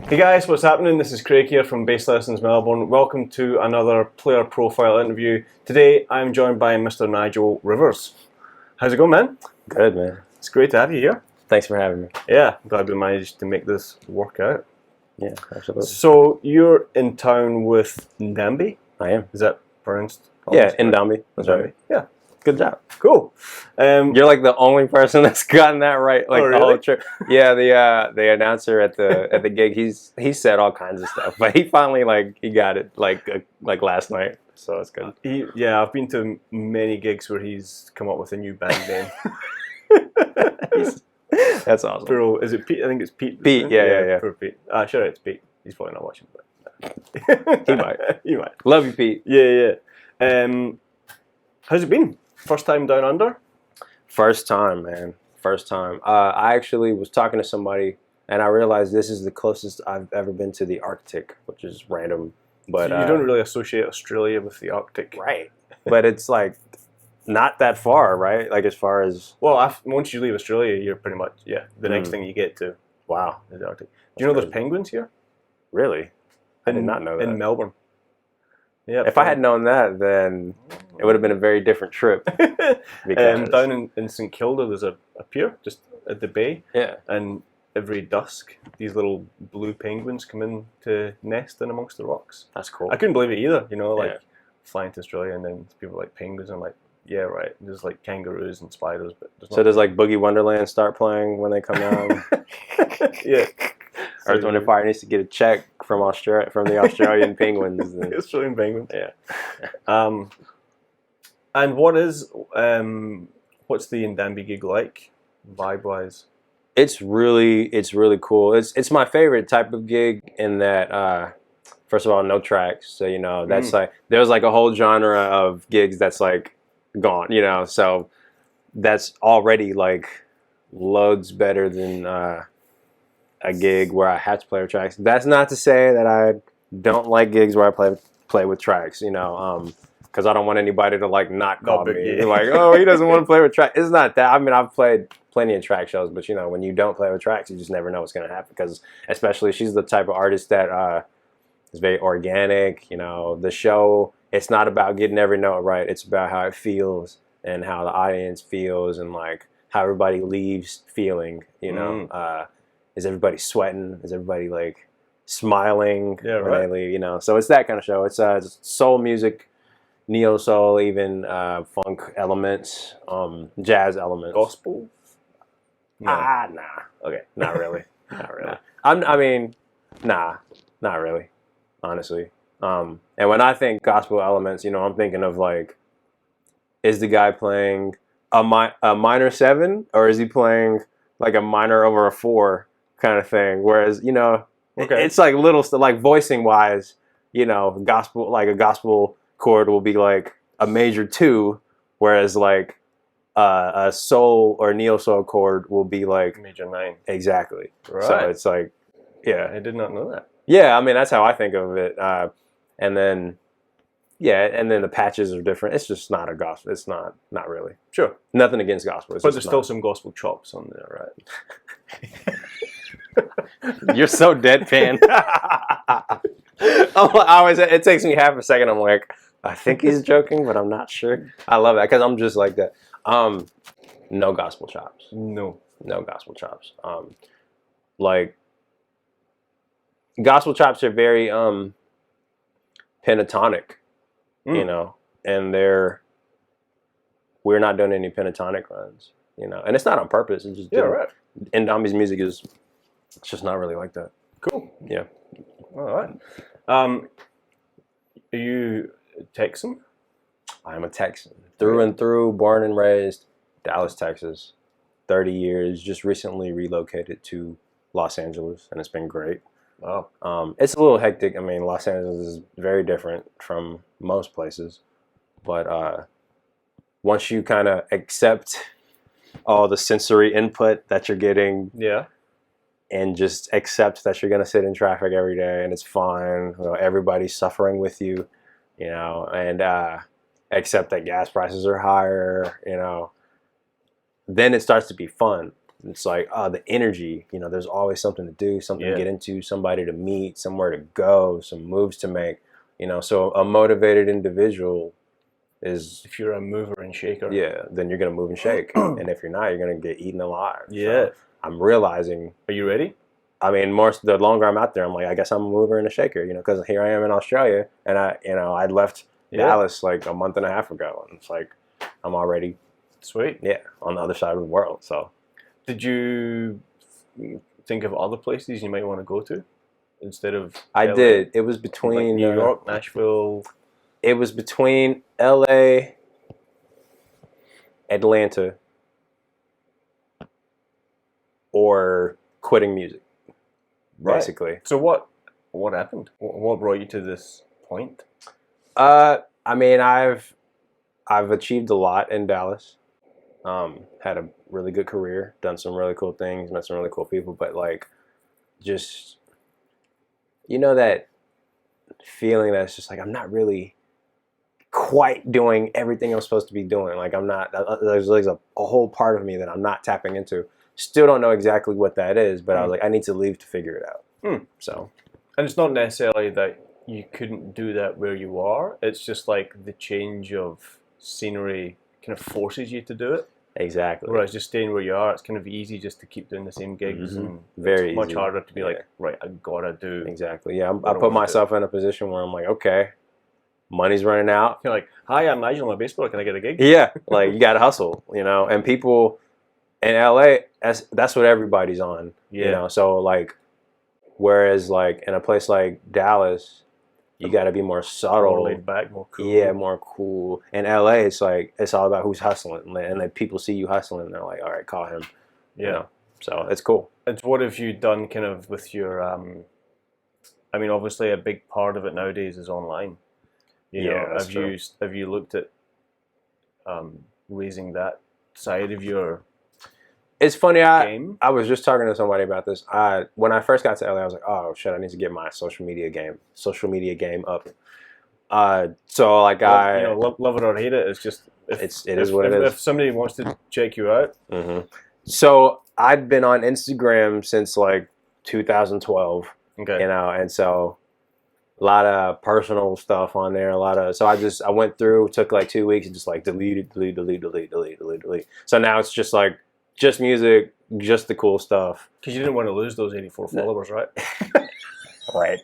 Hey guys, what's happening? This is Craig here from Bass Lessons Melbourne. Welcome to another player profile interview. Today I'm joined by Mr. Nigel Rivers. How's it going, man? Good, man. It's great to have you here. Thanks for having me. Yeah, I'm glad we managed to make this work out. Yeah, absolutely. So you're in town with Ndambi? I am. Is that pronounced? Yeah, Ndambi. That's right. Yeah. Good job. Cool. You're like the only person that's gotten that right. Like the whole trip. Yeah, the announcer at the gig, he said all kinds of stuff, but he finally he got it like last night. So it's good. Yeah, I've been to many gigs where he's come up with a new band name. That's awesome. Bro, is it Pete? I think it's Pete. Pete, yeah. For Pete. Sure, it's Pete. He's probably not watching, but he might. He might. Love you, Pete. Yeah. How's it been? First time down under? First time, man. First time. I actually was talking to somebody, and I realized this is the closest I've ever been to the Arctic, which is random. But so you don't really associate Australia with the Arctic, right? But it's like not that far, right? Like as far as once you leave Australia, you're pretty much the next thing you get to. Wow, is the Arctic. Do you know there's penguins here? Really? I did not know that. In Melbourne. Yeah. If I had known that, then it would have been a very different trip. Down in St Kilda, there's a pier just at the bay. Yeah. And every dusk, these little blue penguins come in to nest in amongst the rocks. That's cool. I couldn't believe it either. Flying to Australia and then people are like penguins. I'm like, yeah, right. There's like kangaroos and spiders, but does like Boogie Wonderland start playing when they come down? Yeah. Earth, Wind & Fire needs to get a check from the Australian penguins. The Australian penguins. Yeah. And what's the Ndambi gig like, vibe-wise? It's really cool. It's my favorite type of gig in that, first of all, no tracks. So, that's there's like a whole genre of gigs that's like gone, so that's already like loads better than a gig where I have to play with tracks. That's not to say that I don't like gigs where I play with tracks, because I don't want anybody to like not call me like, oh, he doesn't want to play with tracks. It's not that. I mean, I've played plenty of track shows, but when you don't play with tracks, you just never know what's going to happen. Because especially she's the type of artist that is very organic. The show, it's not about getting every note right. It's about how it feels and how the audience feels and like how everybody leaves feeling. Is everybody sweating? Is everybody like smiling when they leave? So it's that kind of show. It's soul music, neo soul, even funk elements, jazz elements, gospel. No. Nah. Okay, not really. Not really. Nah, not really. Honestly. And when I think gospel elements, I'm thinking of like, is the guy playing a minor 7 or is he playing like a minor over a 4 kind of thing? Whereas, it's like little stuff, like voicing wise, gospel, like a gospel chord will be like a major 2, whereas like a soul or neo soul chord will be like major 9. Exactly. Right. So it's like, yeah. I did not know that. Yeah, I mean, that's how I think of it. And then the patches are different. It's just not a gospel. It's not really. Sure. Nothing against gospel. But there's still some gospel chops on there, right? You're so deadpan. It takes me half a second. I'm like, I think he's joking, but I'm not sure. I love that because I'm just like that. No gospel chops. No Gospel chops. Like gospel chops are very pentatonic, you know, and we're not doing any pentatonic runs, you know, and it's not on purpose. It's just right. Indomi's music it's just not really like that. Cool. Yeah. All right. Are you Texan? I'm a Texan through and through, born and raised, Dallas, Texas. 30 years. Just recently relocated to Los Angeles, and it's been great. Wow. It's a little hectic. I mean, Los Angeles is very different from most places, but once you kind of accept all the sensory input that you're getting, yeah, and just accept that you're gonna sit in traffic every day and it's fine. You know, everybody's suffering with you, you know, and accept that gas prices are higher, you know. Then it starts to be fun. It's like, the energy, you know, there's always something to do, something to get into, somebody to meet, somewhere to go, some moves to make, you know. So a motivated individual is... If you're a mover and shaker. Yeah, then you're going to move and shake. And if you're not, you're going to get eaten alive. Yeah. So I'm realizing... Are you ready? I mean, the longer I'm out there, I'm like, I guess I'm a mover and a shaker, you know, because here I am in Australia, and I left Dallas like a month and a half ago, and it's like, I'm already... Sweet. Yeah, on the other side of the world, so... Did you think of other places you might want to go to instead of I LA? did. It was between... Like New York, Nashville... It was between LA, Atlanta, or quitting music, basically. Right. So what happened? What brought you to this point? I mean, I've achieved a lot in Dallas. Had a really good career, done some really cool things, met some really cool people, but like, just, you know, that feeling that's just like, I'm not really quite doing everything I'm supposed to be doing. Like, I'm not, there's a whole part of me that I'm not tapping into. Still don't know exactly what that is, but I was like, I need to leave to figure it out. So, and it's not necessarily that you couldn't do that where you are. It's just like the change of scenery kind of forces you to do it. Exactly. Whereas just staying where you are, it's kind of easy just to keep doing the same gigs, and very it's much easy. harder to be like, right, I gotta do. Exactly. Yeah, I put myself in a position where I'm like, okay, money's running out. You're like, hi, I'm Nigel, I'm a bass player. Can I get a gig? Yeah, like you gotta hustle, you know. And people in LA, that's what everybody's on. Yeah. You know, so like, whereas like in a place like Dallas, you got to be more subtle, more laid back, more cool. Yeah, more cool. In LA, it's like it's all about who's hustling, and then people see you hustling, and they're like, all right, call him. Yeah. You know? So it's cool. And what have you done, kind of, with your? I mean, obviously, a big part of it nowadays is online. You know, that's true. Have you looked at raising that side of your? It's funny. Game? I was just talking to somebody about this. When I first got to LA, I was like, oh shit, I need to get my social media game up. So like, well, you know, love it or hate it, it's just it is what it is. If somebody wants to check you out, so I'd been on Instagram since like 2012. Okay, you know, and so a lot of personal stuff on there. So I went through, took like 2 weeks and just like delete. So now it's just like. Just music, just the cool stuff. Because you didn't want to lose those 84 followers, right? Right.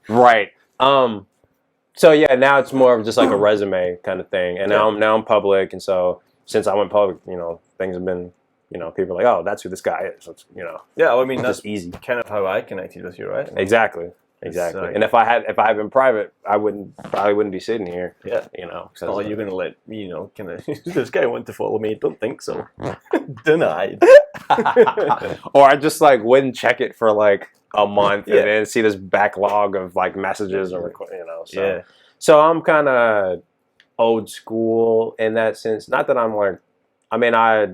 Right. So yeah, now it's more of just like a resume kind of thing. And now I'm public, and so since I went public, you know, things have been, you know, people are like, oh, that's who this guy is. So it's, you know. Yeah, well, I mean, that's easy. Kind of how I connected with you, right? Exactly. And if I had been private, I probably wouldn't be sitting here. Yeah, you know. It's not like you're going to let, you know, kind of, this guy want to follow me. Don't think so. Denied. Or I just like wouldn't check it for like a month and then see this backlog of like messages or, you know. So, so I'm kind of old school in that sense. Not that I'm like, I mean, I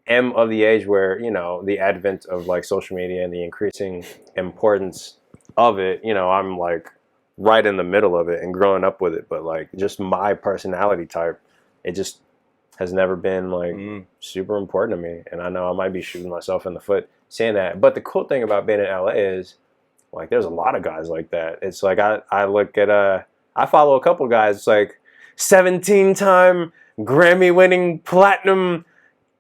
am of the age where, you know, the advent of like social media and the increasing importance of it, you know, I'm like right in the middle of it and growing up with it. But like just my personality type, it just has never been like super important to me. And I know I might be shooting myself in the foot saying that. But the cool thing about being in LA is Like there's a lot of guys like that. It's like I look at I follow a couple guys. It's like 17-time Grammy-winning platinum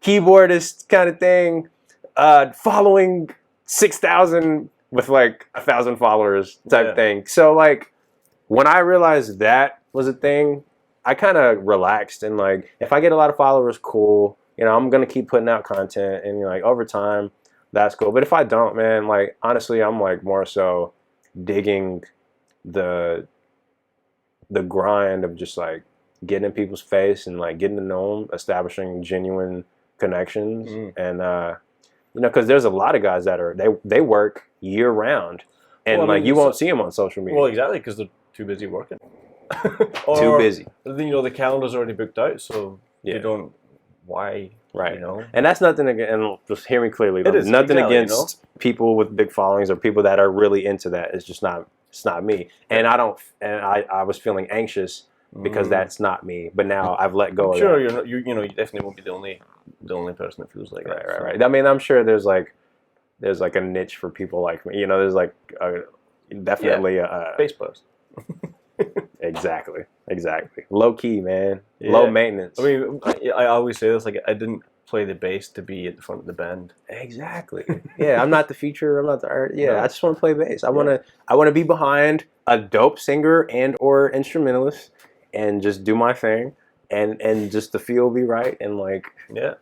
keyboardist kind of thing, following 6,000 with like 1,000 followers type thing. So like when I realized that was a thing, I kind of relaxed and like if I get a lot of followers, cool. You know, I'm gonna keep putting out content and like over time, that's cool. But if I don't, man, like honestly, I'm like more so digging the grind of just like getting in people's face and like getting to know them, establishing genuine connections, and you know, because there's a lot of guys that are they work year round, and well, I mean, like you won't see them on social media. Well, exactly, because they're too busy working. Or, too busy. You know, the calendar's already booked out, so you don't. Why? Right. You know, and that's nothing against. And just hear me clearly. It is nothing against people with big followings or people that are really into that. It's just not. It's not me. And I don't. And I was feeling anxious because that's not me. But now I've let go. Sure, of that. You're not. You know, you definitely won't be the only person that feels like that. Right. I mean, I'm sure there's like a niche for people like me. You know, there's like definitely a bass players. Exactly. Low key, man. Yeah. Low maintenance. I mean, I always say this, like, I didn't play the bass to be at the front of the band. Exactly. Yeah, I'm not the feature. I'm not the art. Yeah, no. I just want to play bass. I want to be behind a dope singer and or instrumentalist and just do my thing and just the feel be right and like,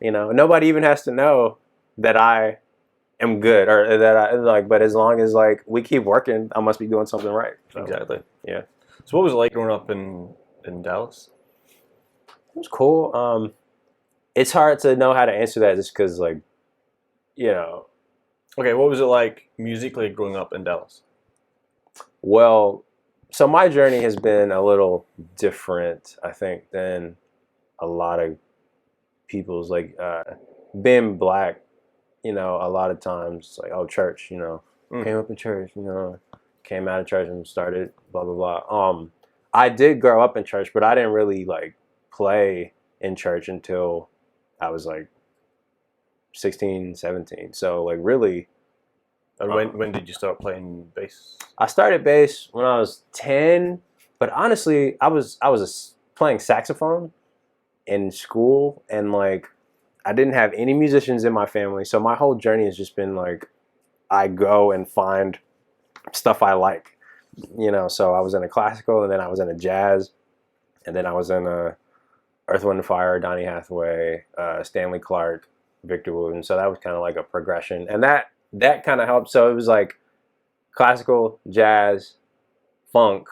you know, nobody even has to know that I am good or that I like, but as long as like we keep working, I must be doing something right. So, exactly. Yeah. So what was it like growing up in Dallas? It was cool. It's hard to know how to answer that just because, like, you know. Okay, what was it like musically growing up in Dallas? Well, so my journey has been a little different, I think, than a lot of people's. Like, being black, you know, a lot of times, like, oh, church, you know, came up in church, you know. Came out of church and started blah blah blah. I did grow up in church, but I didn't really like play in church until I was like 16, 17. So like really, when did you start playing bass? I started bass when I was 10, but honestly, I was playing saxophone in school, and like I didn't have any musicians in my family, so my whole journey has just been like I go and find stuff I like, you know. So I was in a classical, and then I was in a jazz, and then I was in a Earth, Wind, and Fire, Donny Hathaway, Stanley Clarke, Victor Wooten. So that was kind of like a progression, and that kind of helped. So it was like classical, jazz, funk,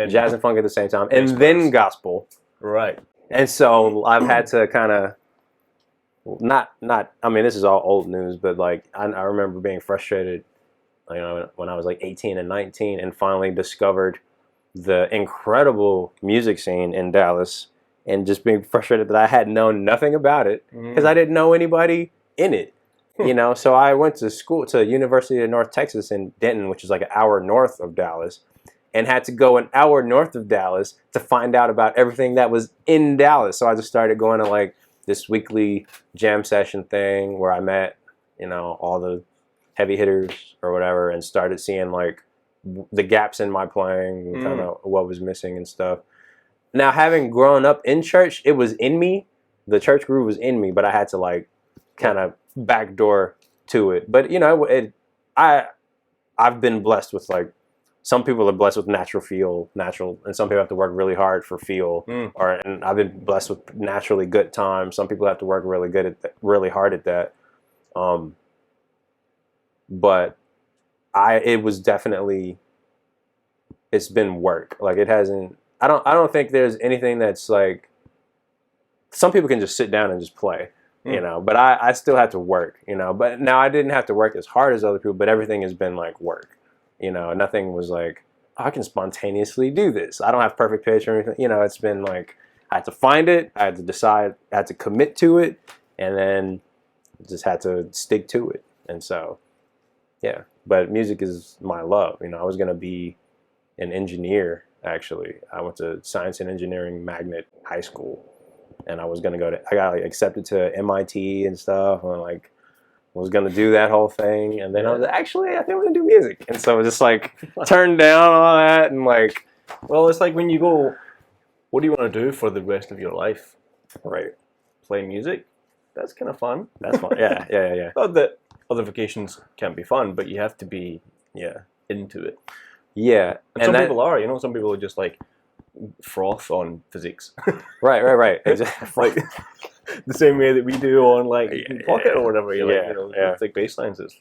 jazz and funk at the same time, and then gospel. Right. And so I've had to kind of not. I mean, this is all old news, but like I remember being frustrated. You know, when I was like 18 and 19 and finally discovered the incredible music scene in Dallas and just being frustrated that I had known nothing about it because I didn't know anybody in it, you know. So I went to school to University of North Texas in Denton, which is like an hour north of Dallas, and had to go an hour north of Dallas to find out about everything that was in Dallas. So I just started going to like this weekly jam session thing where I met, you know, all the heavy hitters or whatever, and started seeing like the gaps in my playing and kind of what was missing and stuff. Now, having grown up in church, it was in me. The church groove was in me, but I had to like kind of backdoor to it. But you know, I've been blessed with like some people are blessed with natural, and some people have to work really hard for feel. And I've been blessed with naturally good time. Some people have to work really hard at that. But it was definitely, it's been work. Like it hasn't, I don't think there's anything that's like, some people can just sit down and just play, you know, but I still had to work, you know, but now I didn't have to work as hard as other people, but everything has been like work, you know. Nothing was like, oh, I can spontaneously do this. I don't have perfect pitch or anything, you know. It's been like, I had to find it, I had to decide, I had to commit to it, and then just had to stick to it. And so, yeah, but music is my love. You know, I was going to be an engineer, actually. I went to Science and Engineering Magnet High School, and I was going to I got like, accepted to MIT and stuff. And like, was gonna do that whole thing, and then I was like, actually, I think I'm gonna do music, and so just like turned down all that, and like, well, it's like when you go, what do you want to do for the rest of your life? right, Play music. That's kind of fun. that's fun. Yeah. Not that other vocations can't be fun, but you have to be into it. Yeah, and some people are. Some people are just like froth on physics. Right. Exactly. Like the same way that we do on like Pocket or whatever. It's like bass lines. It's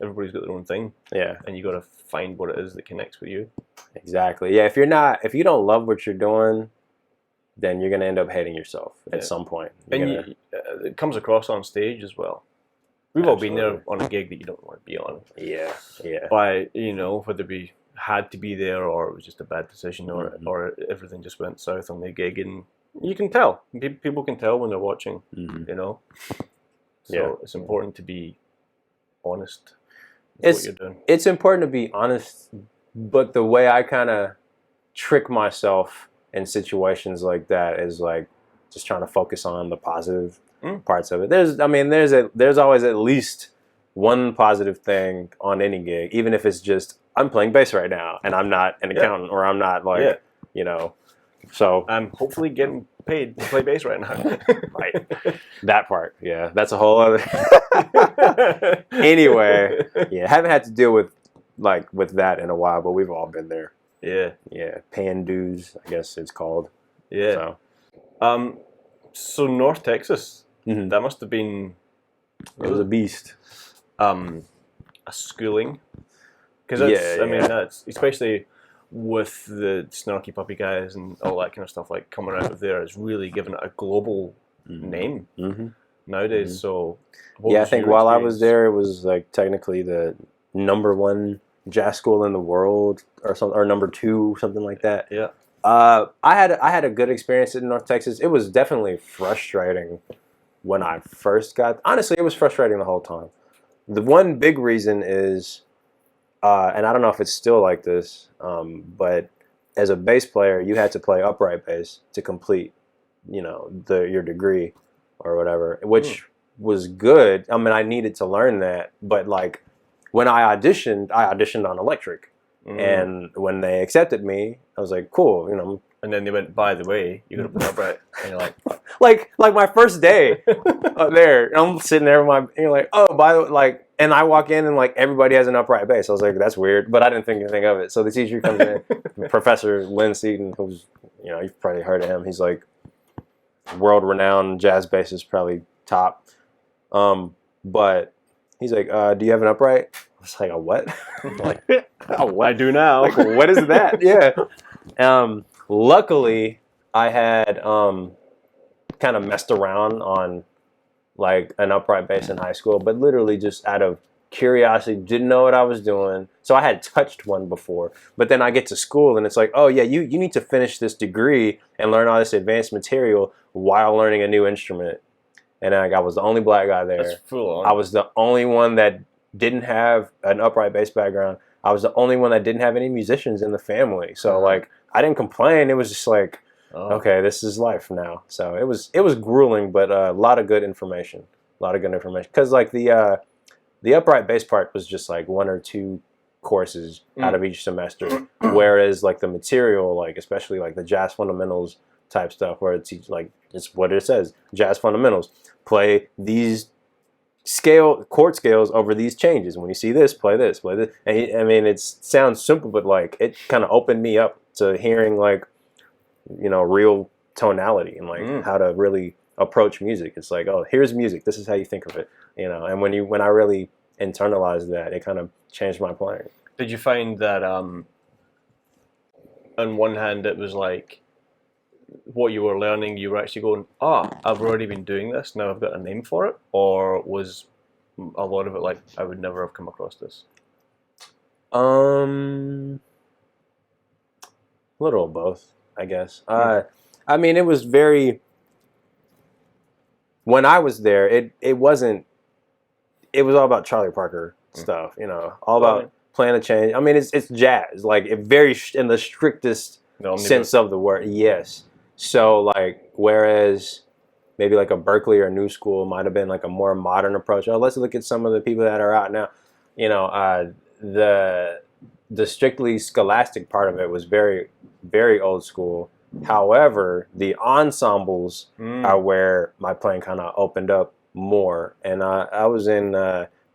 everybody's got their own thing. Yeah, and you got to find what it is that connects with you. Exactly. Yeah, if you don't love what you're doing, then you're gonna end up hating yourself at some point. It comes across on stage as well. We've all been there on a gig that you don't want to be on. Yeah. By whether we had to be there or it was just a bad decision or everything just went south on the gig, and you can tell. People can tell when they're watching. So it's important to be honest with what you're doing. It's important to be honest, but the way I kind of trick myself in situations like that is like just trying to focus on the positive parts of it. There's always at least one positive thing on any gig, even if it's just I'm playing bass right now and I'm not an accountant or I'm not like so I'm hopefully getting paid to play bass right now. Right. That part. Yeah. That's a whole other anyway. Yeah. Haven't had to deal with that in a while, but we've all been there. Yeah. Yeah. Paying dues, I guess it's called. Yeah. So North Texas, that must have been it was a beast. A schooling. Because that's especially with the Snarky Puppy guys and all that kind of stuff, like coming out of there, it's really given it a global name nowadays. So I think while I was there, it was like technically the #1 jazz school in the world, or something, or #2, something like that. Yeah. I had a good experience in North Texas. It was definitely frustrating when I first got. Honestly, it was frustrating the whole time. The one big reason is, and I don't know if it's still like this, but as a bass player, you had to play upright bass to complete, your degree or whatever, which was good. I mean, I needed to learn that, but like when I auditioned on electric, and when they accepted me, I was like, cool, And then they went, by the way, you got to play upright, and you're like, like my first day up there, I'm sitting there with and you're like, oh, by the way, and I walk in and like everybody has an upright bass. I was like, that's weird, but I didn't think anything of it. So the teacher comes in, Professor Lynn Seaton, who's, you've probably heard of him. He's like world-renowned jazz bassist, probably top. But he's like, do you have an upright? I was like, a what? Like, oh, what? I do now. Like, what is that? Yeah. Luckily, I had kind of messed around on like an upright bass in high school, but literally just out of curiosity, didn't know what I was doing. So I had touched one before, but then I get to school and it's like, oh yeah, you need to finish this degree and learn all this advanced material while learning a new instrument. And I was the only black guy there. That's full on. I was the only one that didn't have an upright bass background. I was the only one that didn't have any musicians in the family. So like, I didn't complain. It was just like, okay, this is life now. So it was grueling, but a lot of good information. Because like the upright bass part was just like 1 or 2 courses out of each semester, whereas like the material, like especially like the jazz fundamentals type stuff, where it's like it's what it says, jazz fundamentals. Play these chord scales over these changes. When you see this, play this, play this. And I mean, it sounds simple, but like it kind of opened me up to hearing like, real tonality and like how to really approach music. It's like, oh, here's music. This is how you think of it, And when I really internalized that, it kind of changed my playing. Did you find that on one hand it was like what you were learning, you were actually going, I've already been doing this, now I've got a name for it? Or was a lot of it like, I would never have come across this? A little of both, I guess. I mean, it was very, when I was there, it was all about Charlie Parker stuff, all about playing a change. I mean, it's jazz, like very in the strictest sense of the word. Yes. So like, whereas maybe like a Berkeley or New School might have been like a more modern approach. Oh, let's look at some of the people that are out now. You know, the strictly scholastic part of it was very, very old school. However, the ensembles are where my playing kind of opened up more. And I was in,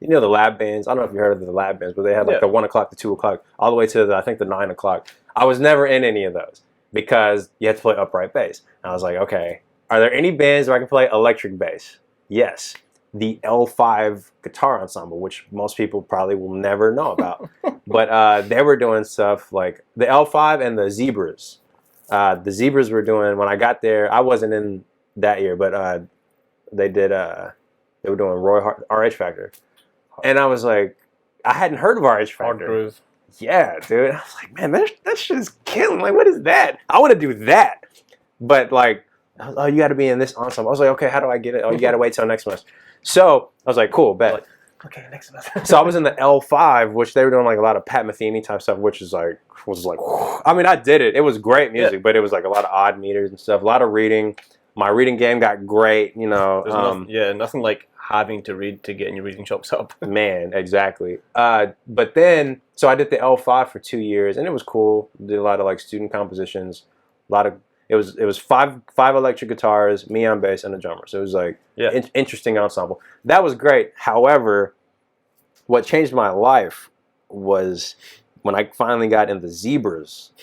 you know, the lab bands. I don't know if you heard of the lab bands, but they had like the 1 o'clock to 2 o'clock, all the way to I think the 9 o'clock. I was never in any of those because you had to play upright bass. And I was like, okay, are there any bands where I can play electric bass? Yes. The L5 guitar ensemble, which most people probably will never know about. But they were doing stuff like the L5 and the Zebras. The Zebras were doing, when I got there, I wasn't in that year, but they were doing RH Factor. And I was like, I hadn't heard of RH Factor. Hard groove. Yeah, dude. I was like, man, that shit is killing. Like, what is that? I want to do that. But like, oh, you got to be in this ensemble. I was like, okay, how do I get it? Oh, you got to wait till next semester. So I was like, cool, bet. Like, okay, next semester. So I was in the L5, which they were doing like a lot of Pat Metheny type stuff, which was like, whew. I mean, I did it. It was great music, but it was like a lot of odd meters and stuff, a lot of reading. My reading game got great, you know. Nothing like having to read to get your reading chops up. Man, exactly. But then, so I did the L5 for 2 years, and it was cool. Did a lot of like student compositions, a lot of. It was five electric guitars, me on bass, and a drummer. So it was like interesting ensemble. That was great. However, what changed my life was when I finally got in the Zebras,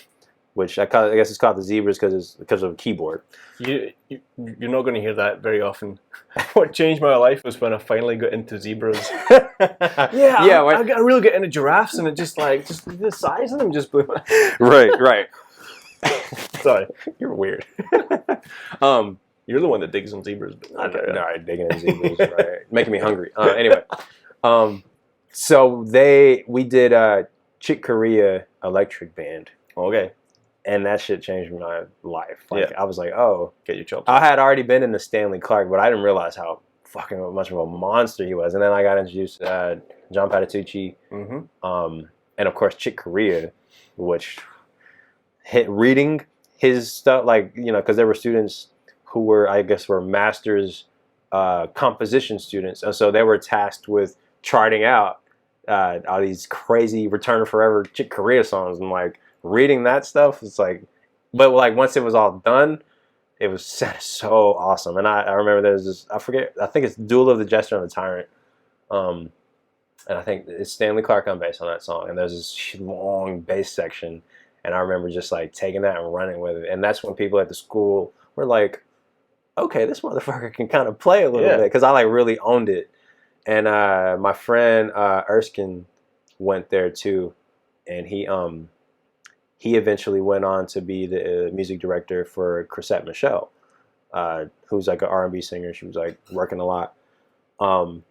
which I guess it's called the Zebras because of a keyboard. You're not going to hear that very often. What changed my life was when I finally got into Zebras. I really get into giraffes, and it just the size of them just blew my. Right. Sorry, you're weird. You're the one that digs on zebras. All right, digging in zebras, right? Making me hungry. Anyway, so we did Chick Corea Electric Band. Okay. And that shit changed my life. Like, I was like, oh, get your chops. I had already been in the Stanley Clarke, but I didn't realize how fucking much of a monster he was. And then I got introduced to John Patitucci, and of course Chick Corea, which reading his stuff, like, you know, because there were students who were, I guess, were masters composition students, and so they were tasked with charting out all these crazy Return to Forever Chick Corea songs, and like reading that stuff, it's like, but like once it was all done, it was so awesome. And I remember there's this, I think it's Duel of the Jester and the Tyrant, and I think it's Stanley Clarke on bass on that song, and there's this long bass section. And I remember just like taking that and running with it. And that's when people at the school were like, okay, this motherfucker can kind of play a little bit. Because I like really owned it. And my friend Erskine went there too. And he eventually went on to be the music director for Chrisette Michele, who's like an R&B singer. She was like working a lot. And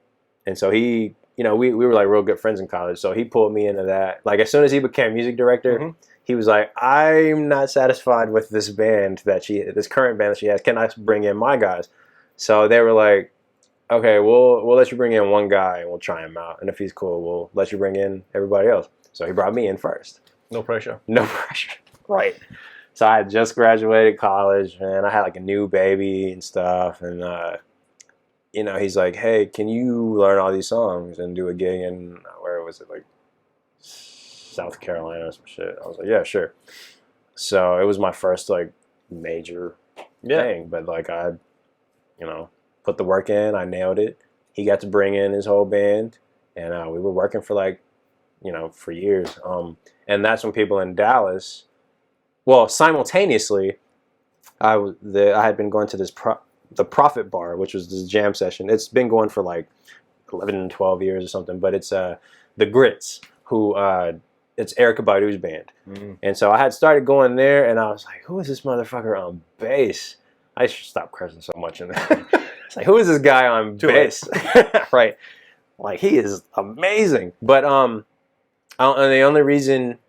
so he, you know, we were like real good friends in college. So he pulled me into that. Like as soon as he became music director, he was like, I'm not satisfied with this band this current band that she has. Can I bring in my guys? So they were like, okay, we'll let you bring in one guy and we'll try him out. And if he's cool, we'll let you bring in everybody else. So he brought me in first. No pressure. No pressure. Right. So I had just graduated college, and I had like a new baby and stuff. And, you know, he's like, hey, can you learn all these songs and do a gig in, where was it, like South Carolina or some shit? I was like, yeah, sure. So it was my first like major thing, but like I, you know, put the work in, I nailed it. He got to bring in his whole band, and we were working for like, you know, for years. And that's when people in Dallas, well, simultaneously, I had been going to this the Profit Bar, which was this jam session. It's been going for like 11 and 12 years or something, but it's the Gritz, who it's Erykah Badu's band. And so I had started going there, and I was like, who is this motherfucker on bass? I should stop cursing so much in there. It's like, who is this guy on bass? Right. Like, he is amazing. But and the only reason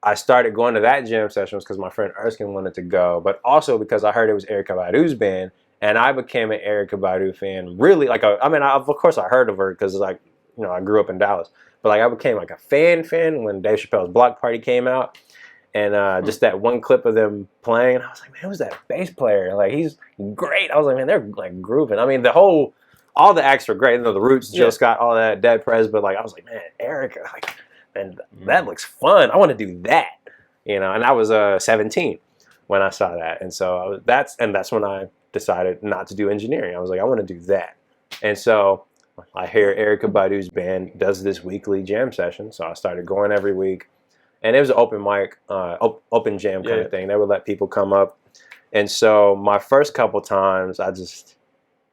I started going to that jam session was because my friend Erskine wanted to go, but also because I heard it was Erykah Badu's band, and I became an Erykah Badu fan. Really, like, of course I heard of her because, like, you know, I grew up in Dallas, but like I became like a fan when Dave Chappelle's Block Party came out, And just that one clip of them playing, I was like, man, who's that bass player? Like, he's great. I was like, man, they're like grooving. I mean, all the acts were great. You know, the Roots, Jill Scott, all that, Dead Prez, but like, I was like, man, Erykah, like, and that looks fun. I want to do that, you know. And I was 17 when I saw that, and so that's when I decided not to do engineering. I was like, I want to do that, and so I hear Erykah Badu's band does this weekly jam session, so I started going every week. And it was an open mic, open jam kind of thing. They would let people come up. And so my first couple times, I just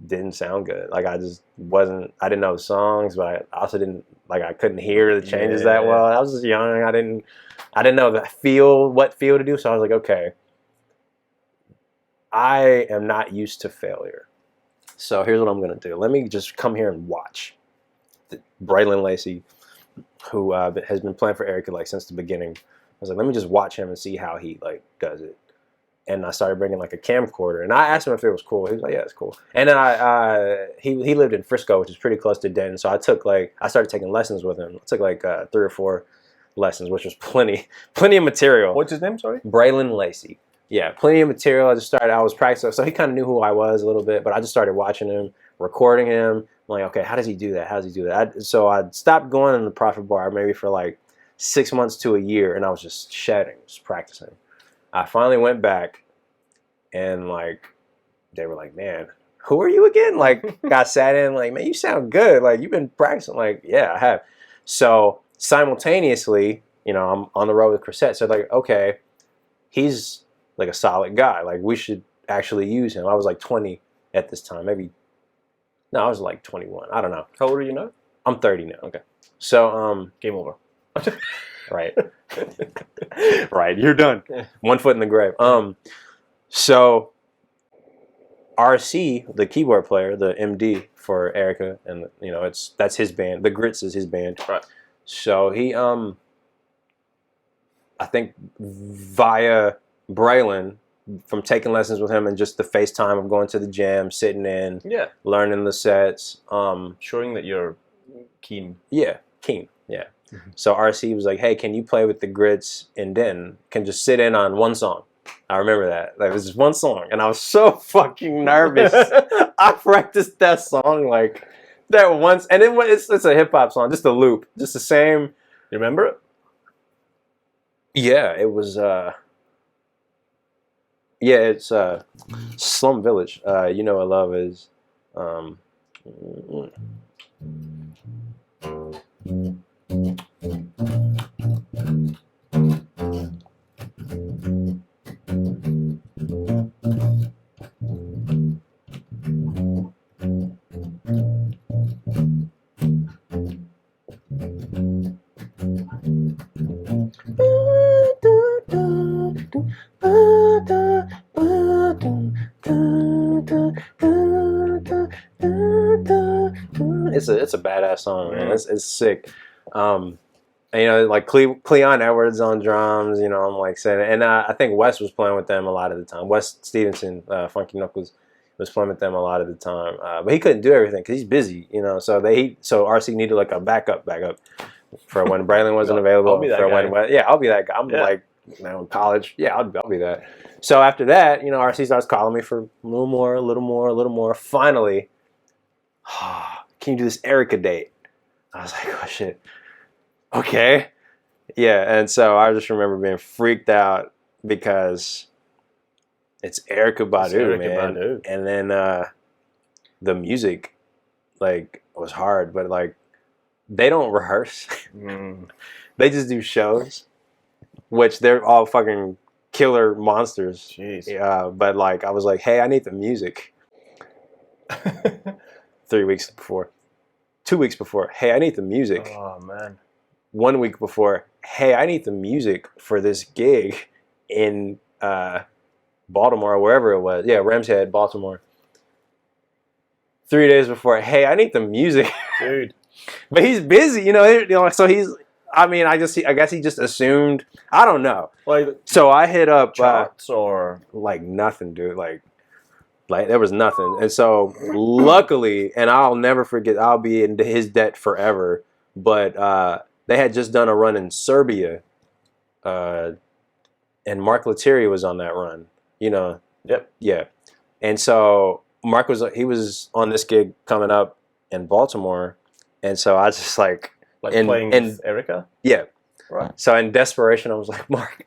didn't sound good. Like, I didn't know the songs, but I also didn't, like, I couldn't hear the changes that well. I was just young. I didn't know what feel to do. So I was like, okay, I am not used to failure. So here's what I'm going to do. Let me just come here and watch. Braylon Lacey, who has been playing for Erykah like since the beginning. I was like, let me just watch him and see how he like does it. And I started bringing like a camcorder, and I asked him if it was cool. He was like, yeah, it's cool. And then he lived in Frisco, which is pretty close to Denton. So I started taking lessons with him. I took like 3 or 4 lessons, which was plenty of material. What's his name? Sorry, Braylon Lacey. Yeah, plenty of material. I was practicing, so he kind of knew who I was a little bit. But I just started watching him, recording him. I'm like, okay, how does he do that? So I stopped going in the Prophet Bar maybe for like 6 months to a year, and I was just shedding, just practicing. I finally went back, and like, they were like, man, who are you again? Like, got sat in, like, man, you sound good. Like, you've been practicing. Like, yeah, I have. So simultaneously, you know, I'm on the road with Chrisette. So like, okay, he's like a solid guy. Like, we should actually use him. I was like 20 at this time, maybe. No, I was like 21. I don't know. How old are you now? I'm 30 now. Okay. So, game over. Right. Right. You're done. 1 foot in the grave. So RC, the keyboard player, the MD for Erykah, and you know, that's his band. The Gritz is his band. Right. So he, I think via Braylon, from taking lessons with him and just the FaceTime of going to the jam, sitting in, learning the sets, showing that you're keen. Yeah, keen. Yeah. Mm-hmm. So RC was like, "Hey, can you play with the Grits and then can just sit in on one song?" I remember that. Like, it was just one song, and I was so fucking nervous. I practiced that song like that once, and it's a hip hop song, just a loop, just the same. You remember it? Yeah, it was. Yeah, it's Slum Village. You know what love is. It's a badass song, man. It's sick. And, you know, like Cleon Edwards on drums, you know, I'm like saying it. And I think Wes was playing with them a lot of the time. Wes Stevenson, Funky Knuckles, was playing with them a lot of the time. But he couldn't do everything because he's busy, you know. So RC needed like a backup for when Braylon wasn't available. I'll be that guy. I'll be that guy. I'm like, you know, in college. Yeah, I'll be that. So after that, you know, RC starts calling me for a little more. Finally, can you do this Erykah date? I was like, oh shit. Okay. Yeah, and so I just remember being freaked out because it's Erykah Badu, man. Badu. And then the music, like, was hard, but like, they don't rehearse. They just do shows, which they're all fucking killer monsters. Jeez. But like, I was like, hey, I need the music. 3 weeks before. 2 weeks before, hey, I need the music. Oh, man. 1 week before, hey, I need the music for this gig in Baltimore or wherever it was. Yeah, Rams Head, Baltimore. 3 days before, hey, I need the music. Dude. But he's busy, you know, so he's, I mean, I guess he just assumed, I don't know. Like, so I hit up charts or like nothing, dude. Like there was nothing. And so luckily, and I'll never forget, I'll be in his debt forever, but they had just done a run in Serbia and Mark Lettieri was on that run. You know. Yep. Yeah. And so Mark was on this gig coming up in Baltimore, and so I was just like playing with Erykah. Yeah. Right. So in desperation, I was like, Mark,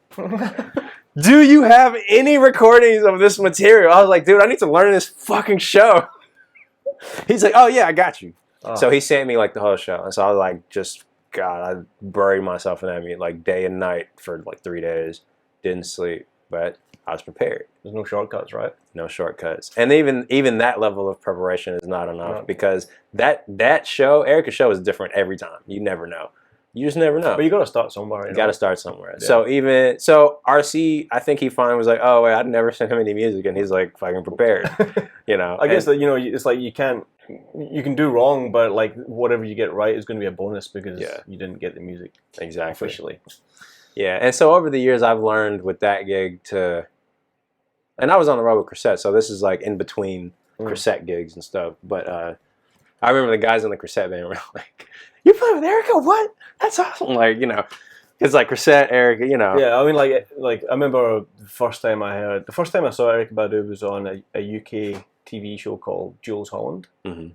do you have any recordings of this material? I was like, dude, I need to learn this fucking show. He's like, oh yeah, I got you. Oh. So he sent me like the whole show, and so I was like, God, I buried myself in that music like day and night for like 3 days. Didn't sleep, but I was prepared. There's no shortcuts, right? No shortcuts. And even that level of preparation is not enough because that show, Erykah's show, is different every time. You never know. You just never know. But you got to start somewhere. You got to start somewhere. Yeah. So RC, I think he finally was like, oh wait, I'd never sent him any music, and he's like fucking prepared. You know. I guess that it's like you can do wrong, but like whatever you get right is going to be a bonus because you didn't get the music officially. Yeah, and so over the years, I've learned with that gig and I was on the road with Crusette, so this is like in between Crusette gigs and stuff. But I remember the guys in the Crusette band were like, "You play with Erykah? What? That's awesome!" Like, you know, it's like Crusette, Erykah, you know. Yeah, I mean, like I remember the first time I saw Erykah Badu was on a UK TV show called Jules Holland, and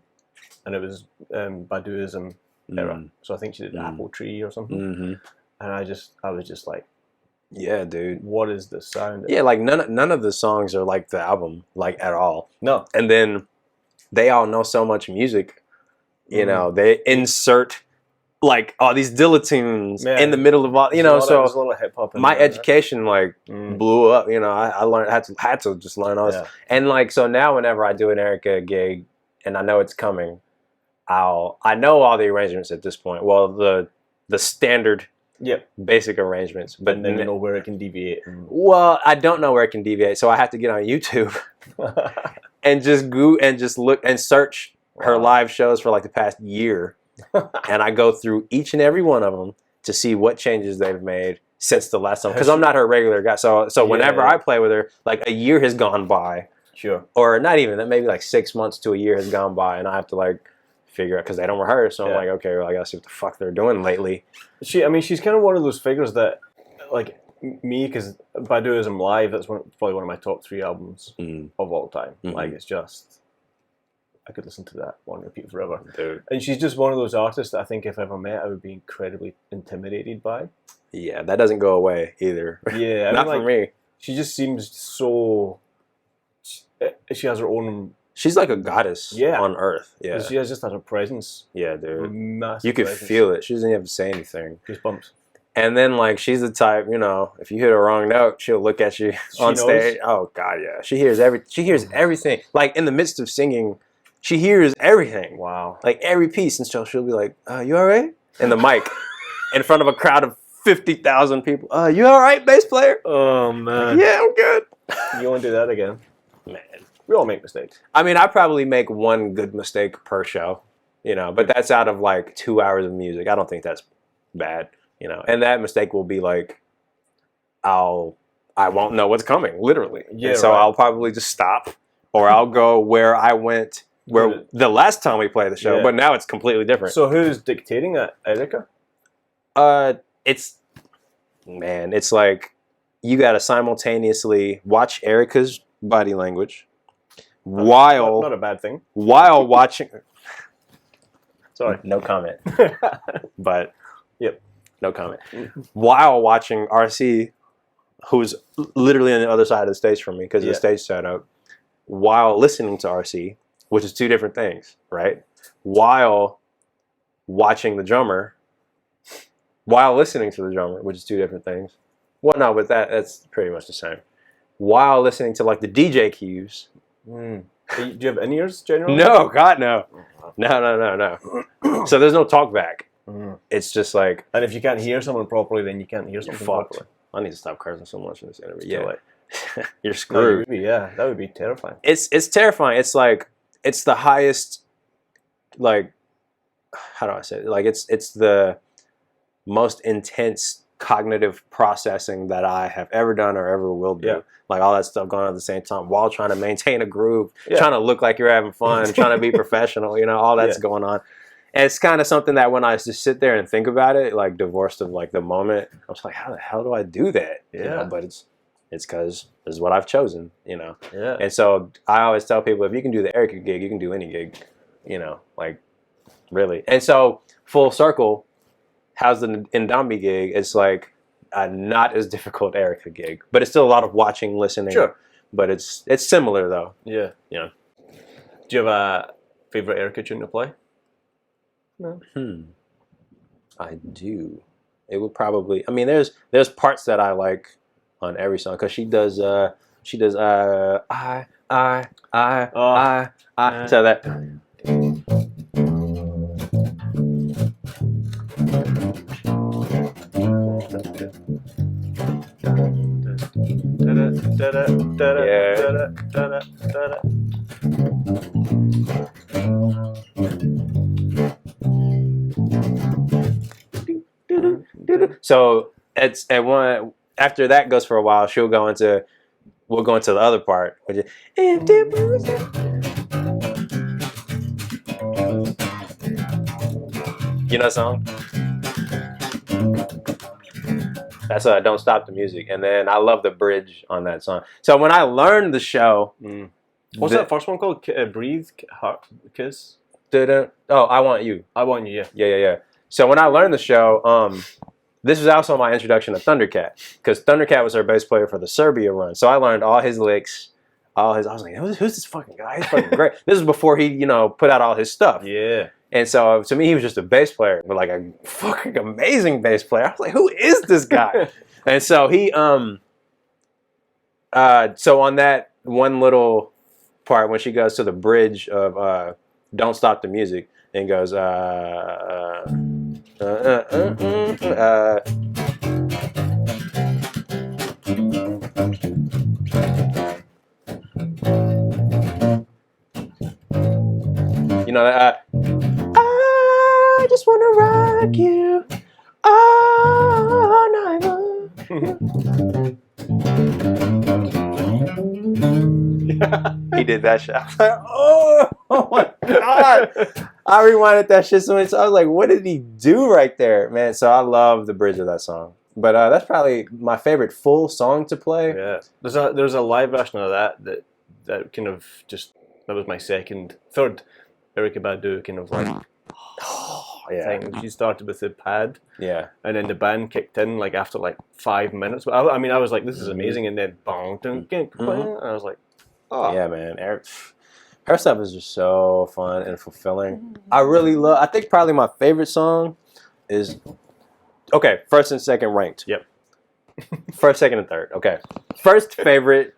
it was Baduism era. So I think she did Apple Tree or something, and I was just like, yeah, dude, what is the sound? Yeah, like none of the songs are like the album, like at all. No, and then they all know so much music, you know. They insert like all these Dilla tunes in the middle of all, you know. So there's a little hip hop. My education like blew up, you know. I learned had to just learn all this, and like so now whenever I do an Erykah gig and I know it's coming, I know all the arrangements at this point. Well, the standard. Basic arrangements, but and then you know where it can deviate. Well, I don't know where it can deviate, so I have to get on YouTube and just look and search her live shows for like the past year, and I go through each and every one of them to see what changes they've made since the last time. Because I'm not her regular guy, so whenever I play with her, like a year has gone by, or not even that, maybe like 6 months to a year has gone by, and I have to like figure out because they don't rehearse. So I'm like, okay, well, I gotta see what the fuck they're doing lately. She's kind of one of those figures that, like me, because Baduism Live, that's probably one of my top 3 albums of all time. Like it's just, I could listen to that one repeat forever. Dude. And she's just one of those artists that I think if ever met, I would be incredibly intimidated by. Yeah, that doesn't go away either. Yeah, not for me. She just seems so. She has her own. She's like a goddess on Earth. Yeah, she just has a presence. Yeah, dude. Massive you could presence. feel it. She doesn't have to say anything. Goosebumps. And then, like, she's the type, you know, if you hit a wrong note, she'll look at you on stage. Oh God, yeah. She hears everything. Like in the midst of singing, she hears everything. Wow. Like every piece, and so she'll be like, "You all right?" In the mic, in front of a crowd of 50,000 people. You all right, bass player? Oh man. Yeah, I'm good. You won't do that again, man. We all make mistakes. I mean, I probably make one good mistake per show, you know, but that's out of like 2 hours of music. I don't think that's bad, you know. And that mistake will be like, I won't know what's coming, literally. Yeah. And so I'll probably just stop, or I'll go where I went the last time we played the show, but now it's completely different. So who's dictating that, Erykah? It's like you got to simultaneously watch Erykah's body language. While not a bad thing. While watching, sorry, no comment. But no comment. While watching RC, who's literally on the other side of the stage from me because of the stage setup, while listening to RC, which is 2 different things, right? While watching the drummer, while listening to the drummer, which is 2 different things. Well, no, but that's pretty much the same. While listening to like the DJ cues. Do you have in-ears generally? No, God, no. No. So there's no talk back. It's just like... And if you can't hear someone properly, then you can't hear something properly. I need to stop cursing so much in this interview. Yeah. You're screwed. That would be terrifying. It's terrifying. It's like, it's the highest, like, how do I say it? Like, it's the most intense cognitive processing that I have ever done or ever will do. Yeah. Like all that stuff going on at the same time while trying to maintain a groove, trying to look like you're having fun, trying to be professional, you know, all that's going on. And it's kind of something that when I just sit there and think about it, like divorced of like the moment, I was like, how the hell do I do that? You know, but it's because this is what I've chosen, you know. Yeah. And so I always tell people, if you can do the Erykah gig, you can do any gig, you know, like really. And so full circle, how's the Ndambi gig? It's like a not as difficult Erykah gig, but it's still a lot of watching, listening. Sure. But it's similar though. Yeah. Yeah. Do you have a favorite Erykah tune to play? No. I do. It would probably. I mean, there's parts that I like on every song because she does. I. So that. So it's at one after that goes for a while. We'll go into the other part, which is you know the song. That's Don't Stop the Music, and then I love the bridge on that song. So when I learned the show, what's that first one called? Breathe, Heart, Kiss. Oh, I Want You. I Want You. Yeah. So when I learned the show, this was also my introduction to Thundercat, because Thundercat was our bass player for the Serbia run. So I learned all his licks, I was like, who's this fucking guy? He's fucking great. This is before he, put out all his stuff. Yeah. And so to me, he was just a bass player, but like a fucking amazing bass player. I was like, who is this guy? And so he, so on that one little part when she goes to the bridge of Don't Stop the Music and goes, I just want to rock you all night long. He did that shit. I was like, oh my God. I rewinded that shit so much. So I was like, what did he do right there? Man, so I love the bridge of that song. But that's probably my favorite full song to play. Yeah. There's a live version of that kind of just, that was my third Erykah Badu kind of like thing. She started with the pad. Yeah. And then the band kicked in like after like 5 minutes. I mean, I was like, this is amazing. And then bong, and I was like, oh. Yeah, man. Her stuff is just so fun and fulfilling. I think probably my favorite song is, okay, first and second ranked. Yep. First, second, and third. Okay. First favorite.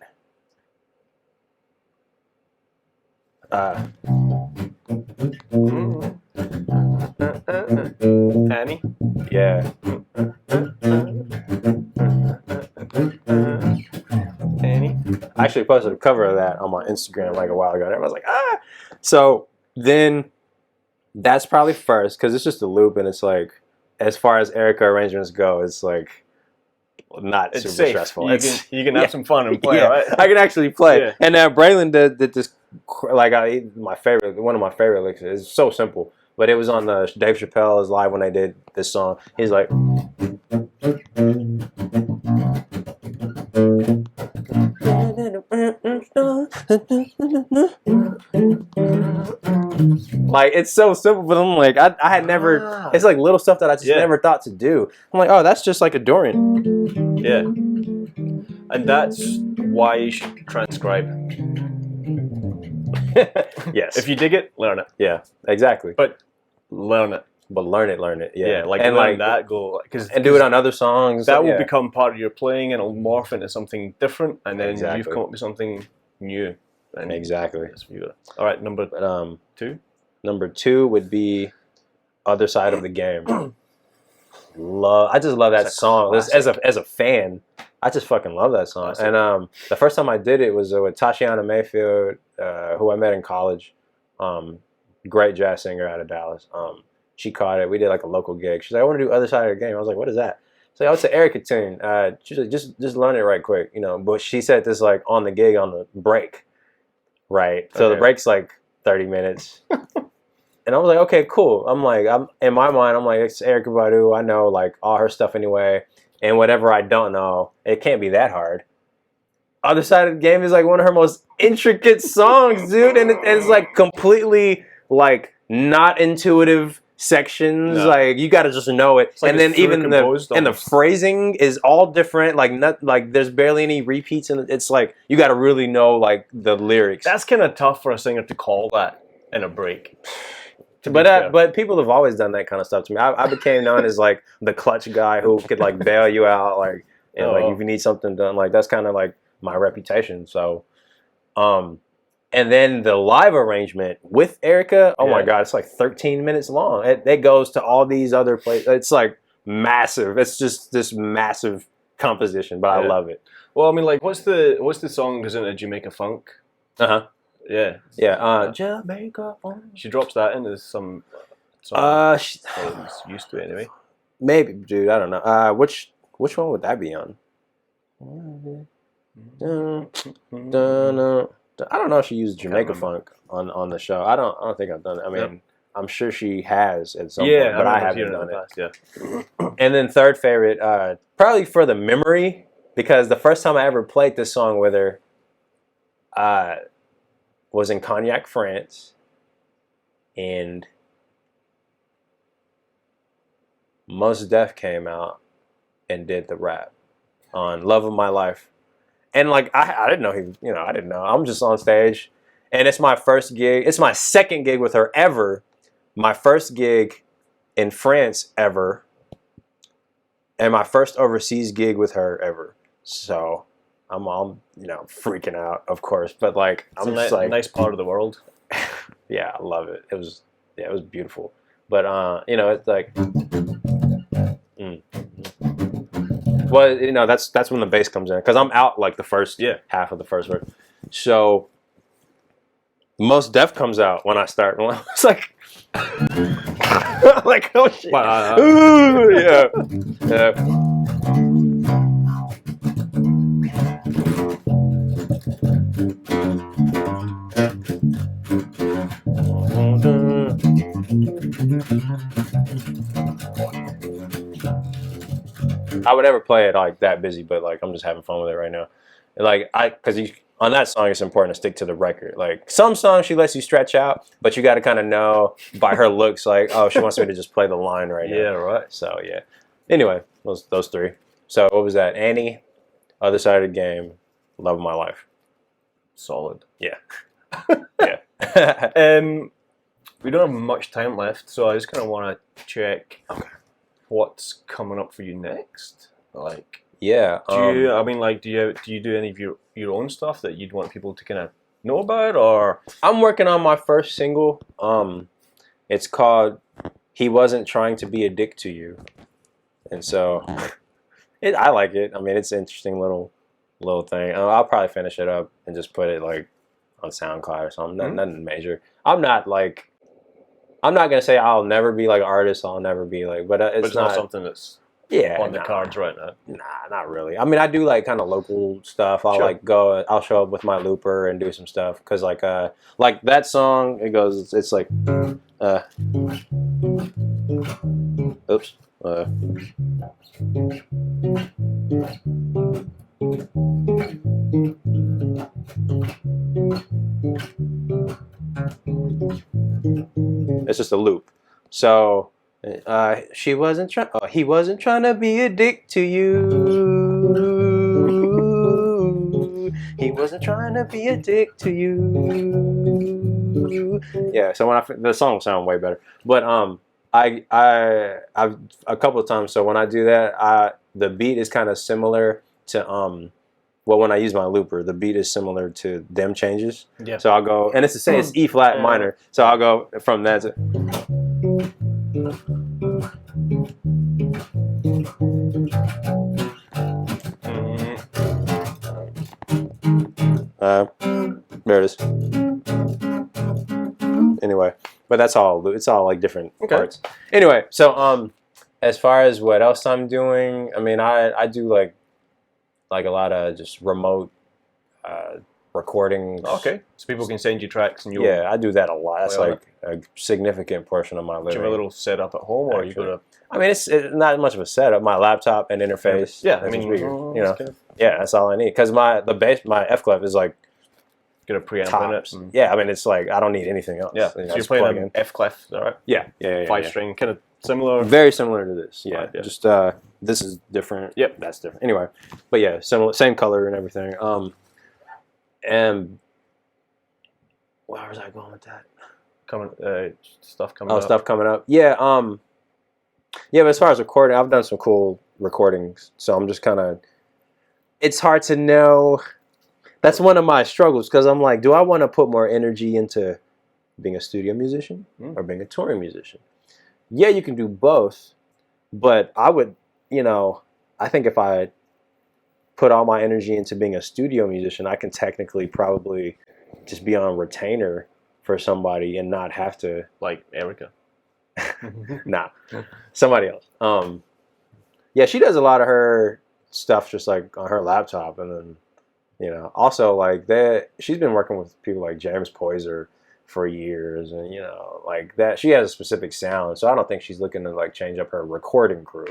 Annie? Yeah. Annie? I actually posted a cover of that on my Instagram like a while ago. And everyone's like, ah! So then that's probably first because it's just a loop and it's like, as far as Erykah arrangements go, it's like not it's super safe. stressful. You can have some fun and play, right? I can actually play. Yeah. And Braylon did this, like one of my favorite licks. It's so simple, but it was on the Dave Chappelle's live when they did this song. He's like, like it's so simple, but I'm like, I had never. It's like little stuff that I just never thought to do. I'm like, oh, that's just like a Dorian. Yeah, and that's why you should transcribe. Yes. If you dig it, learn it. Yeah, exactly. But learn it. But learn it. Yeah. Yeah, like and learn that, and do it on other songs. That will become part of your playing, and it'll morph into something different, and then you've come up with something new. And exactly. All right, number two. Number two would be "Other Side of the Game." I just love that song. As a fan, I just fucking love that song. Classic. And the first time I did it was with Tashiana Mayfield, who I met in college. Great jazz singer out of Dallas. She caught it. We did like a local gig. She's like, I want to do Other Side of the Game. I was like, what is that? So it's an Erykah tune. She's like, just learn it right quick, But she said this like on the gig on the break, right? So the break's like 30 minutes. And I was like, okay, cool. I'm in my mind, I'm like, it's Erykah Badu. I know like all her stuff anyway. And whatever I don't know, it can't be that hard. Other Side of the Game is like one of her most intricate songs, dude, and it's like completely like not intuitive sections. No. Like you got to just know it, like and then even the almost. phrasing is all different. Like not like there's barely any repeats, and it's like you got to really know like the lyrics. That's kind of tough for a singer to call that in a break. But people have always done that kind of stuff to me. I became known as like the clutch guy who could like bail you out, like and like if you need something done, like that's kind of like my reputation. So, and then the live arrangement with Erykah, oh my God, it's like 13 minutes long. It goes to all these other places. It's like massive. It's just this massive composition, but I love it. Well, I mean, like, what's the song goes into Jamaica Funk? Yeah. Jamaica Funk. She drops that in as some song. She's used to it anyway. Maybe, dude. I don't know. Which one would that be on? I don't know if she used Jamaica Funk on the show. I don't think I've done it. I mean, I'm sure she has at some point, but I haven't done it. And then third favorite, probably for the memory, because the first time I ever played this song with her was in Cognac, France, and Mos Def came out and did the rap on Love of My Life. And like I didn't know I didn't know. I'm just on stage, and it's my first gig. It's my second gig with her ever. My first gig in France ever, and my first overseas gig with her ever. So I'm freaking out, of course. But like I'm just like nice part of the world. Yeah, I love it. It was beautiful. But it's like. Well, that's when the bass comes in, because I'm out like the first half of the first verse. So Mos Def comes out when I start. It's like, like oh shit, yeah. I would never play it like that busy, but like I'm just having fun with it right now. Like because on that song it's important to stick to the record. Like some songs she lets you stretch out, but you got to kind of know by her looks like, oh, she wants me to just play the line right now. Yeah, right. So yeah. Anyway, those three. So what was that? Annie, Other Side of the Game, Love of My Life. Solid. Yeah. Yeah. We don't have much time left, so I just kind of want to check what's coming up for you next. Like, yeah. Do you do any of your own stuff that you'd want people to kind of know about, or? I'm working on my first single. It's called "He Wasn't Trying to Be a Dick to You," and so I like it. I mean, it's an interesting little thing. I'll probably finish it up and just put it like on SoundCloud or something. Nothing major. I'm not gonna say I'll never be like an artist. I'll never be like, but it's not something that's on the cards right now. Nah, not really. I mean, I do like kind of local stuff. I'll show up with my looper and do some stuff, because like that song, it's like oops. It's just a loop. So he wasn't trying to be a dick to you. He wasn't trying to be a dick to you. Yeah. So the song sound way better, but I've a couple of times. So when I do that, the beat is kind of similar to when I use my looper, the beat is similar to them changes. Yeah. So I'll go, and it's the same. It's E flat minor. So I'll go from that to. There it is. Anyway, but that's all. It's all like different parts. Anyway, so as far as what else I'm doing, I mean, I do like a lot of just remote recordings. Okay, so people can send you tracks and you. Yeah, I do that a lot. That's play on like a significant portion of my Do living. you have a little setup at home, or you go to? I mean, it's not much of a setup. My laptop and interface. Yeah, I that's mean, speaker, you know, kind of yeah, that's all I need. Because my F clef is like get a preamp in it. tops. Yeah, I mean, it's like I don't need anything else. Yeah, You know, so you're just playing plug an in. F clef, all right? Yeah, yeah, 5-string, kind of similar. Very similar to this. Yeah, Right, yeah. just this is different. Yep, that's different. Anyway, but yeah, similar, same color and everything. And where was I going with that? Stuff coming Oh, up. stuff coming up. Yeah, yeah. But as far as recording, I've done some cool recordings. So I'm just kind of. It's hard to know. That's one of my struggles because I'm like, do I want to put more energy into being a studio musician or being a touring musician? Yeah, you can do both, but I would, you know, I think if I put all my energy into being a studio musician, I can technically probably just be on retainer for somebody and not have to, like Erykah. nah, somebody else. Yeah, she does a lot of her stuff just like on her laptop, and then, you know, also like that. She's been working with people like James Poyser for years, and you know, like that. She has a specific sound, so I don't think she's looking to like change up her recording crew.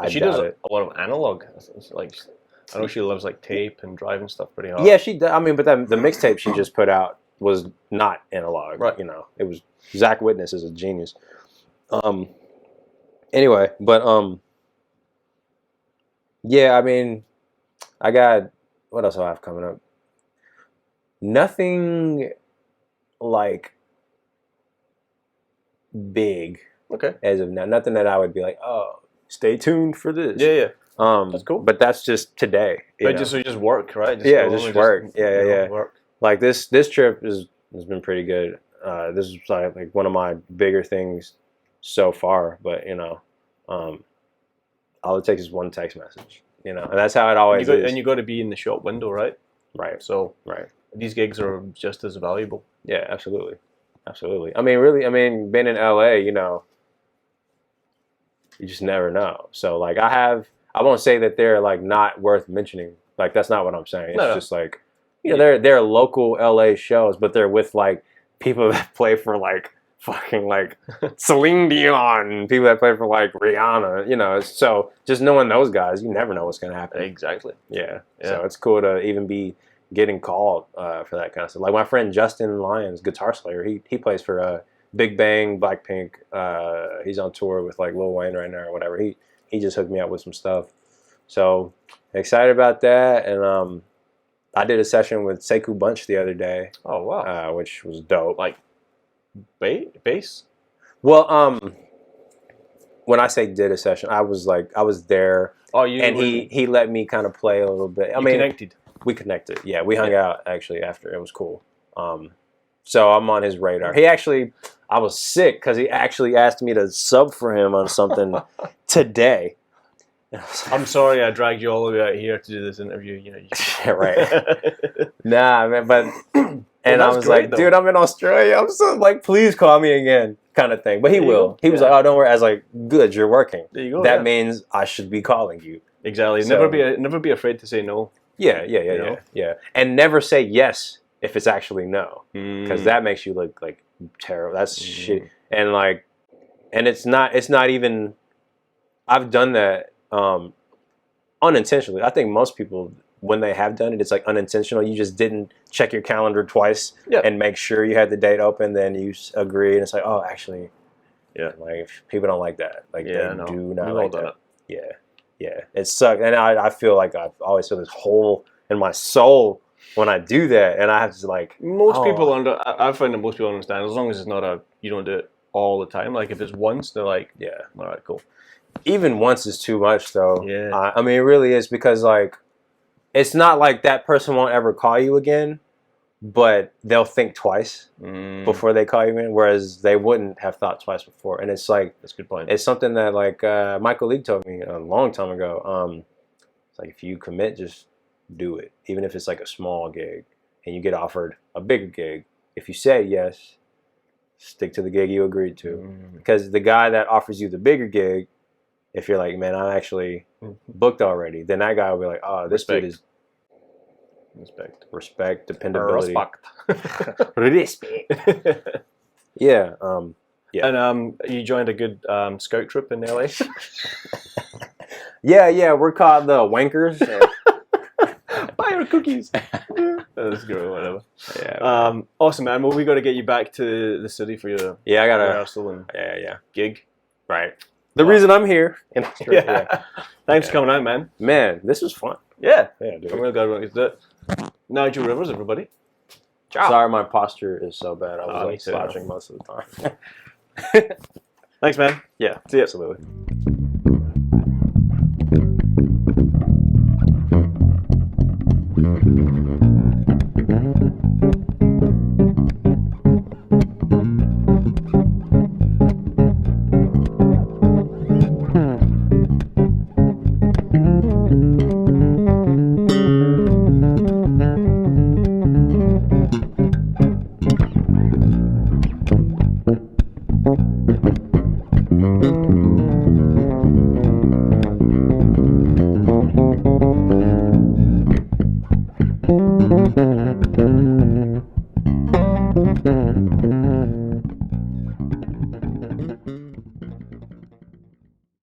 She does a lot of analog. Like, I know she loves like tape and driving stuff pretty hard. Yeah, she does. I mean, but the mixtape she just put out was not analog. Right. You know, it was Zach Witness is a genius. Anyway, but yeah, I mean, I got what else do I have coming up? Nothing like big. Okay. As of now, nothing that I would be like, oh, stay tuned for this. Yeah, yeah. That's cool. But that's just today. But just work, right? Just work. Yeah. Work. Like this trip has been pretty good. This is like one of my bigger things so far. But you know, all it takes is one text message. You know, and that's how it always is. And you got to be in the shop window, right? Right. So right. These gigs are just as valuable. Yeah, absolutely. I mean, really. I mean, being in LA, you know, you just never know. So like, I won't say that they're like not worth mentioning. Like that's not what I'm saying. It's just like, you know, they're local LA shows, but they're with like people that play for like fucking like Celine Dion, people that play for like Rihanna, you know. So just knowing those guys, you never know what's gonna happen. Exactly. Yeah. So it's cool to even be getting called for that kind of stuff. Like my friend Justin Lyons, guitar player, he plays for Big Bang, Blackpink. He's on tour with like Lil Wayne right now or whatever. He just hooked me up with some stuff. So excited about that. And I did a session with Sekou Bunch the other day. Oh wow. Which was dope. Like bass? Well, when I say did a session, I was there. Oh, you and he let me kind of play a little bit. I mean, connected. We connected. Yeah, we hung out actually after. It was cool. So I'm on his radar. I was sick because he actually asked me to sub for him on something today. I'm sorry I dragged you all the way out here to do this interview. You know. Yeah, right. Nah, man, but and I was like, dude, I'm in Australia. I'm so like, please call me again, kind of thing. But he will. He was like, oh, don't worry. I was like, good, you're working. There you go. That means I should be calling you. Exactly. So, never be afraid to say no. Yeah. And never say yes if it's actually no, because that makes you look like terrible. That's shit. And like, and it's not even. I've done that unintentionally. I think most people, when they have done it, it's like unintentional. You just didn't check your calendar twice and make sure you had the date open. Then you agree, and it's like, oh, actually, like people don't like that. Like they do not like that. Yeah, it sucks. And I feel like I always feel this hole in my soul when I do that, and I have to like. Most people I find that most people understand as long as it's not you don't do it all the time. Like if it's once, they're like, yeah, all right, cool. Even once is too much, though. Yeah. I mean, it really is, because like, it's not like that person won't ever call you again, but they'll think twice before they call you in, whereas they wouldn't have thought twice before. And it's like, that's a good point. It's something that like Michael League told me a long time ago. It's like, if you commit, just do it, even if it's like a small gig, and you get offered a bigger gig. If you say yes, stick to the gig you agreed to, because the guy that offers you the bigger gig, if you're like, man, I'm actually booked already, then that guy will be like, oh, this dude is Respect, dependability. Respect. Yeah. Yeah. And you joined a good scout troop in LA? Yeah, we're called the Wankers. Buy your cookies. That's good, whatever. Yeah. Awesome, man. Well, we got to get you back to the city for your I gotta rehearsal and gig. Right. The reason I'm here in Australia. Yeah. Thanks for coming out, man. Man, this was fun. Yeah. Dude. I'm really glad we did it. Nigel Rivers, everybody. Ciao. Sorry, my posture is so bad. I was like slouching most of the time. Thanks, man. Yeah, see ya. Absolutely.